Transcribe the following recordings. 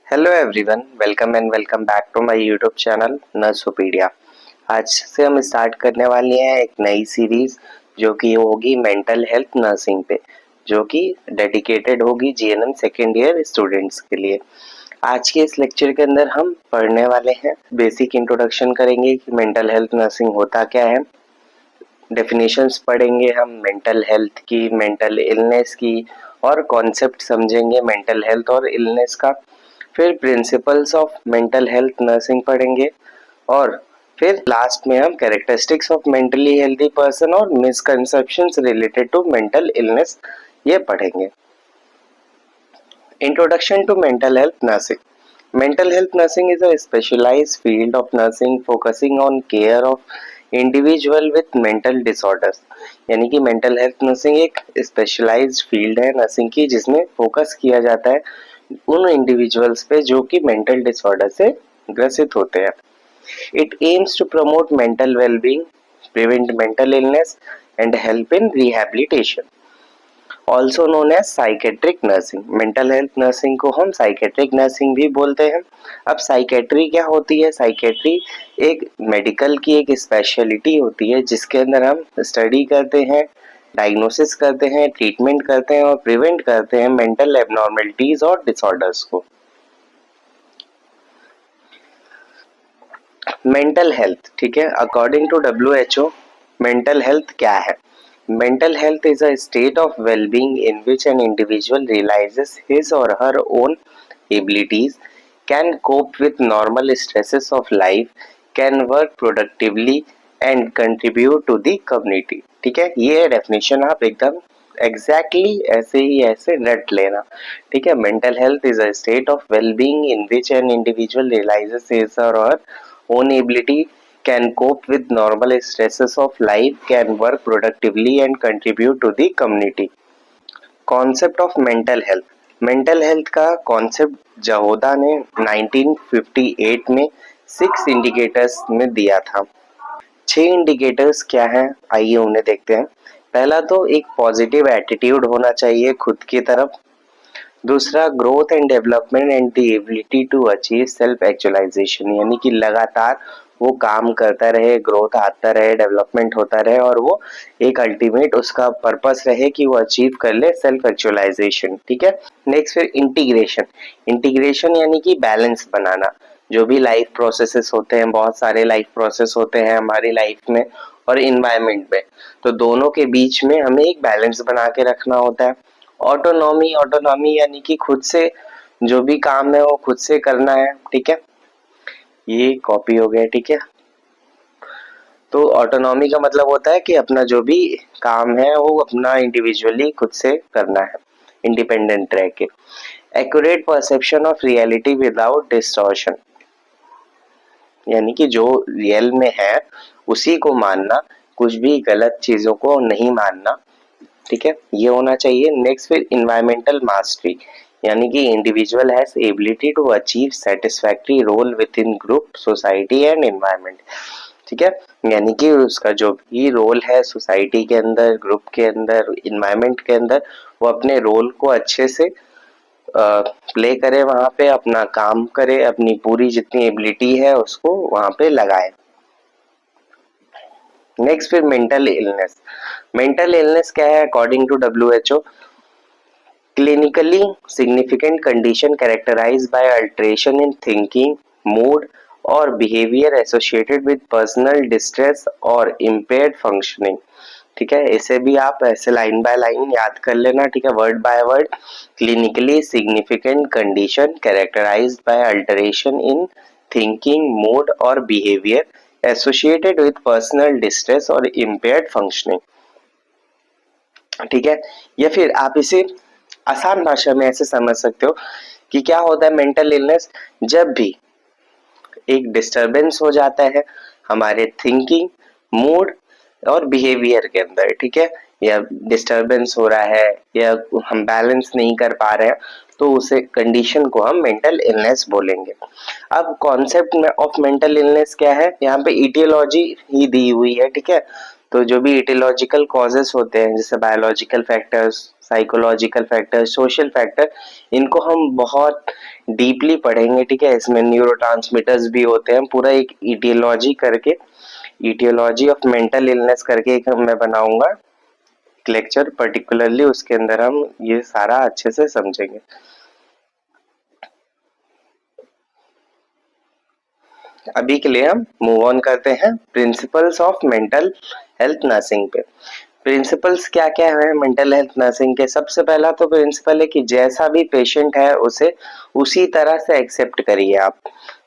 Hello everyone, welcome back to my YouTube channel Nursopedia. आज से हम स्टार्ट करने वाले हैं एक नई सीरीज जो कि होगी मेंटल हेल्थ नर्सिंग पे, जो कि डेडिकेटेड होगी जीएनएम सेकेंड ईयर स्टूडेंट्स के लिए। आज के इस लेक्चर के अंदर हम पढ़ने वाले हैं, बेसिक इंट्रोडक्शन करेंगे कि मेंटल हेल्थ नर्सिंग होता क्या है, डेफिनेशंस पढ़ेंगे हम मेंटल हेल्थ की, मेंटल इलनेस की, और कॉन्सेप्ट समझेंगे मेंटल हेल्थ और इलनेस का। फिर principles of mental health nursing पढ़ेंगे और फिर लास्ट में हम characteristics of mentally healthy person और misconceptions related to mental illness ये पढ़ेंगे। Introduction to mental health nursing. Mental health nursing is a specialized field of nursing focusing on care of individual with mental disorders। यानी कि mental health nursing एक specialised field है nursing की, जिसमें focus किया जाता है उन इंडिविजुअल्स पे जो कि मेंटल डिसऑर्डर से ग्रसित होते हैं। It aims to promote mental wellbeing, prevent mental illness and help in rehabilitation, also known as psychiatric nursing. Mental health nursing को हम साइकेट्रिक नर्सिंग भी बोलते हैं। अब साइकेट्री क्या होती है? साइकेट्री एक मेडिकल की एक स्पेशलिटी होती है जिसके अंदर हम स्टडी करते हैं, डायग्नोसिस करते हैं, ट्रीटमेंट करते हैं और प्रिवेंट करते हैं मेंटल एबनॉर्मलिटीज और डिसऑर्डर्स को। मेंटल हेल्थ, ठीक है, according to WHO mental health क्या है? Mental health is a state of well-being in which an individual realizes his or her own abilities, can cope with normal stresses of life, can work productively and contribute to the community। ठीक है, ये definition आप एकदम exactly ऐसे ही ऐसे रट लेना। ठीक है, mental health is a state of wellbeing in which an individual realises his or her own ability, can cope with normal stresses of life, can work productively and contribute to the community। Concept of mental health. Mental health का concept जहोदा ने 1958 में 6 indicators में दिया था। 6 indicators क्या हैं, आइए उन्हें देखते हैं। पहला तो एक पॉजिटिव एटीट्यूड होना चाहिए खुद की तरफ। दूसरा, growth and development and the ability to achieve self actualisation, यानी कि लगातार वो काम करता रहे, ग्रोथ आता रहे, डेवलपमेंट होता रहे और वो एक अल्टीमेट उसका पर्पस रहे कि वो अचीव कर ले सेल्फ एक्चुअलाइजेशन। ठीक है, नेक्स्ट फिर इंटीग्रेशन। इंटीग्रेशन यानी कि बैलेंस बनाना। जो भी लाइफ प्रोसेसेस होते हैं, बहुत सारे लाइफ प्रोसेस होते हैं हमारी लाइफ में और इन्वायरमेंट में, तो दोनों के बीच में हमें एक बैलेंस बना के रखना होता है। ऑटोनॉमी, ऑटोनॉमी यानी कि खुद से जो भी काम है वो खुद से करना है। ठीक है, ये कॉपी हो गया। ठीक है, तो ऑटोनॉमी का मतलब होता है कि अपना जो भी काम है वो अपना इंडिविजुअली खुद से करना है, इंडिपेंडेंट रह के। Accurate perception of reality without distortion, यानी कि जो रियल में है उसी को मानना, कुछ भी गलत चीजों को नहीं मानना। ठीक है, ये होना चाहिए। नेक्स्ट फिर इन्वायरमेंटल मास्टरी, यानी कि individual has ability to achieve satisfactory role within group, society and environment. ठीक है, यानी कि उसका जो भी रोल है सोसाइटी के अंदर, ग्रुप के अंदर, इन्वायरमेंट के अंदर, वो अपने रोल को अच्छे से प्ले करे, वहां पे अपना काम करे, अपनी पूरी जितनी एबिलिटी है उसको वहां पे लगाए। नेक्स्ट फिर मेंटल इलनेस। मेंटल इलनेस क्या है according to WHO? Clinically significant condition characterised by alteration in thinking, mood और behaviour associated with personal distress और इम्पेयर्ड फंक्शनिंग। ठीक है, इसे भी आप ऐसे लाइन बाय लाइन याद कर लेना। ठीक है, word by word. Clinically significant condition characterised by alteration in thinking, mood और behaviour associated with personal distress और इम्पेयर्ड फंक्शनिंग। ठीक है, या फिर आप इसे आसान भाषा में ऐसे समझ सकते हो कि क्या होता है मेंटल इलनेस? जब भी एक डिस्टरबेंस हो जाता है हमारे थिंकिंग, मूड और बिहेवियर के अंदर, ठीक है, या डिस्टरबेंस हो रहा है या हम बैलेंस नहीं कर पा रहे हैं, तो उसे कंडीशन को हम मेंटल इलनेस बोलेंगे। अब कॉन्सेप्ट ऑफ मेंटल इलनेस क्या है? यहाँ पे इटियोलॉजी ही दी हुई है। ठीक है, तो जो भी इटियोलॉजिकल कॉजेस होते हैं जैसे biological factors, psychological factors, social factor, इनको हम बहुत डीपली पढ़ेंगे, ठीक है। इसमें न्यूरोट्रांसमीटर्स भी होते हैं, पूरा एक इटियोलॉजी करके, इटियोलॉजी ऑफ मेंटल इलनेस करके एक मैं बनाऊंगा लेक्चर पर्टिकुलरली, उसके अंदर हम ये सारा अच्छे से समझेंगे। अभी के लिए हम मूव ऑन करते हैं principles of mental health nursing पे। प्रिंसिपल्स क्या क्या है मेंटल हेल्थ नर्सिंग के? सबसे पहला तो प्रिंसिपल है कि जैसा भी पेशेंट है उसे उसी तरह से एक्सेप्ट करिए आप,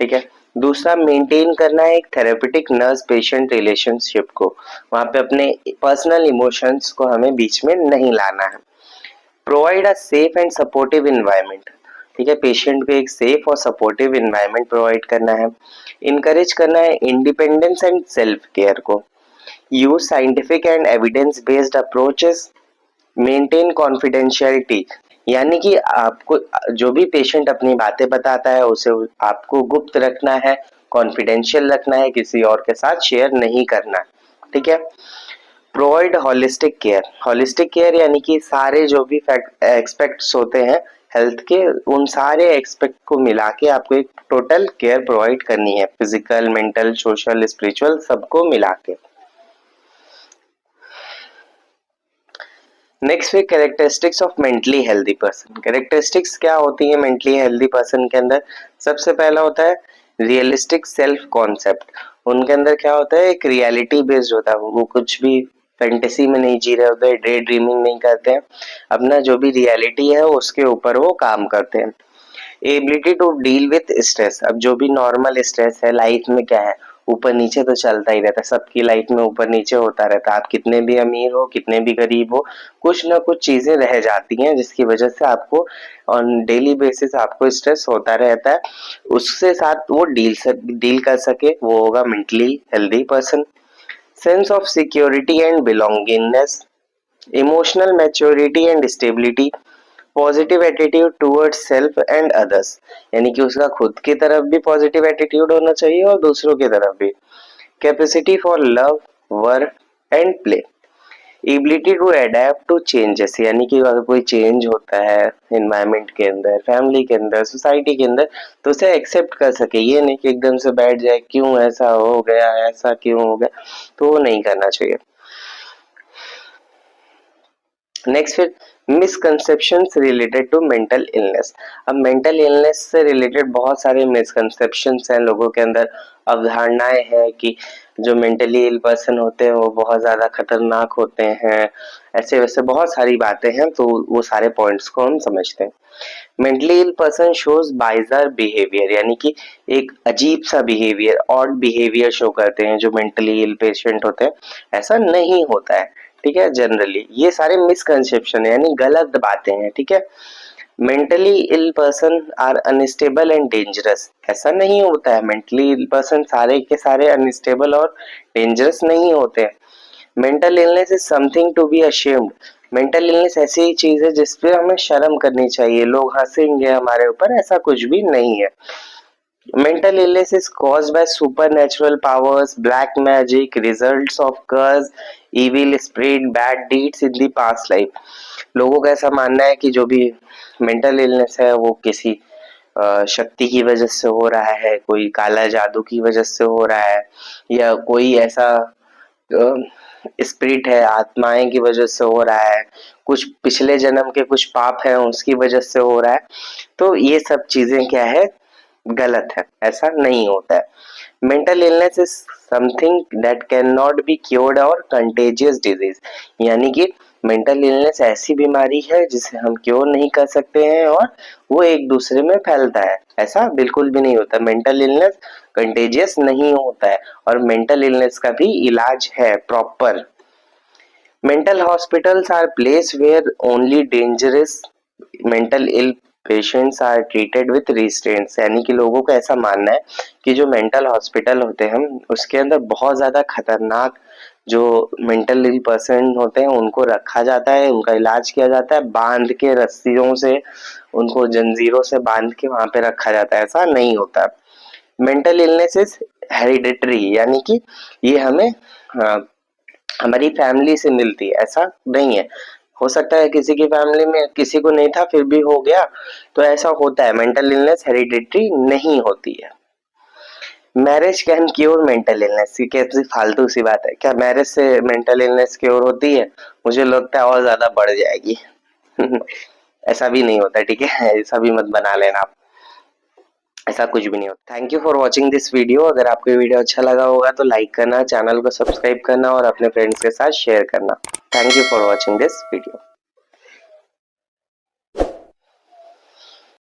ठीक है। दूसरा, मेंटेन करना है एक थेरेपेटिक नर्स पेशेंट रिलेशनशिप को, वहां पे अपने पर्सनल इमोशंस को हमें बीच में नहीं लाना है। Provide a safe and supportive environment, ठीक है, पेशेंट को एक सेफ और सपोर्टिव इन्वायरमेंट प्रोवाइड करना है। इनकरेज करना है इंडिपेंडेंस एंड सेल्फ केयर को। Use scientific and evidence based approaches. Maintain confidentiality, यानी कि आपको जो भी पेशेंट अपनी बातें बताता है उसे आपको गुप्त रखना है, कॉन्फिडेंशियल रखना है, किसी और के साथ शेयर नहीं करना, ठीक है। Provide holistic care, holistic care यानी कि सारे जो भी एक्सपेक्ट्स होते हैं हेल्थ के, उन सारे एक्सपेक्ट को मिला के आपको एक टोटल केयर प्रोवाइड करनी है, फिजिकल, मेंटल, सोशल, स्पिरिचुअल, सबको मिला के। नेक्स्ट है characteristics of mentally healthy person. Characteristics क्या होती है मेंटली हेल्दी पर्सन के अंदर? सबसे पहला होता है रियलिस्टिक सेल्फ कॉन्सेप्ट। उनके अंदर क्या होता है, एक रियलिटी बेस्ड होता है, वो कुछ भी फैंटेसी में नहीं जी रहे होते, डे ड्रीमिंग नहीं करते हैं, अपना जो भी रियलिटी है उसके ऊपर वो काम करते हैं। Ability to deal with stress, अब जो भी नॉर्मल स्ट्रेस है लाइफ में क्या है, ऊपर नीचे तो चलता ही रहता है, सबकी लाइफ में ऊपर नीचे होता रहता है, आप कितने भी अमीर हो, कितने भी गरीब हो, कुछ ना कुछ चीजें रह जाती हैं जिसकी वजह से आपको ऑन डेली बेसिस आपको स्ट्रेस होता रहता है, उससे साथ वो डील कर सके, वो होगा mentally healthy person. Sense of security and belongingness, emotional maturity and stability, positive attitude towards self and others, यानी कि उसका खुद की तरफ भी पॉजिटिव एटीट्यूड होना चाहिए और दूसरों की तरफ भी। Capacity for love, work and play, ability to adapt to changes, यानी कि अगर कोई चेंज होता है एनवायरनमेंट के अंदर, फैमिली के अंदर, सोसाइटी के अंदर, तो उसे एक्सेप्ट कर सके, ये नहीं कि एकदम से बैठ जाए क्यों ऐसा हो गया, ऐसा क्यों हो गया, तो वो नहीं करना चाहिए। नेक्स्ट फिर misconceptions related to mental illness. अब मेंटल इलनेस से रिलेटेड बहुत सारे मिसकंसेप्शंस हैं लोगों के अंदर, अवधारणाएं हैं कि जो मेंटली इल पर्सन होते हैं वो बहुत ज्यादा खतरनाक होते हैं, ऐसे वैसे बहुत सारी बातें हैं, तो वो सारे पॉइंट्स को हम समझते हैं। Mentally ill person shows bizarre behaviour, यानी कि एक अजीब सा बिहेवियर, ऑड बिहेवियर शो करते हैं जो मेंटली इल पेशेंट होते हैं, ऐसा नहीं होता है, ठीक है। जनरली ये सारे मिसकंसेप्शन है, यानी गलत बातें हैं, ठीक है। Mentally ill person are unstable and dangerous, ऐसा नहीं होता है, मेंटली इल पर्सन सारे के सारे अनस्टेबल और डेंजरस नहीं होते हैं। Mental illness is something to be ashamed, mental illness ऐसी ही चीज है जिसपे हमें शर्म करनी चाहिए, लोग हंसेंगे हमारे ऊपर, ऐसा कुछ भी नहीं है। Mental illness is caused by supernatural powers, black magic, results of curse, evil spirit, bad deeds in the past life. लोगों का ऐसा मानना है कि जो भी मेंटल इलनेस है वो किसी शक्ति की वजह से हो रहा है, कोई काला जादू की वजह से हो रहा है, या कोई ऐसा स्पिरिट है, आत्माएं की वजह से हो रहा है, कुछ पिछले जन्म के कुछ पाप हैं उसकी वजह से हो रहा है, तो ये सब चीजें क्या है, गलत है, ऐसा नहीं होता है। Mental illness is something that can not be cured और कंटेजियस डिजीज, यानी कि मेंटल इलनेस ऐसी बीमारी है जिसे हम क्योर नहीं कर सकते हैं और वो एक दूसरे में फैलता है, ऐसा बिल्कुल भी नहीं होता। मेंटल इलनेस कंटेजियस नहीं होता है और मेंटल इलनेस का भी इलाज है proper. Mental hospitals are place where only dangerous mental ill patients are treated with restraints, यानी कि लोगों का ऐसा मानना है कि जो मेंटल हॉस्पिटल होते हैं उसके अंदर बहुत ज्यादा खतरनाक जो मेंटल इल पर्सन होते हैं उनको रखा जाता है, उनका इलाज किया जाता है, बांध के रस्सियों से, उनको जंजीरों से बांध के वहां पे रखा जाता है, ऐसा नहीं होता। मेंटल इलनेस इज हेरिडिटरी, यानी कि ये हमें हमारी फैमिली से मिलती है, ऐसा नहीं है। हो सकता है किसी की फैमिली में किसी को नहीं था फिर भी हो गया, तो ऐसा होता है। मेंटल इलनेस हेरिडिटरी नहीं होती है। Marriage can cure mental illness, ये कैसी फालतू सी बात है, क्या मैरिज से मेंटल इलनेस क्योर होती है? मुझे लगता है और ज्यादा बढ़ जाएगी। ऐसा भी नहीं होता, ठीक है, ऐसा भी मत बना लेना आप, ऐसा कुछ भी नहीं होता। Thank you for watching this video. अगर आपको ये वीडियो अच्छा लगा होगा तो लाइक करना, चैनल को सब्सक्राइब करना और अपने फ्रेंड्स के साथ शेयर करना। Thank you for watching this video.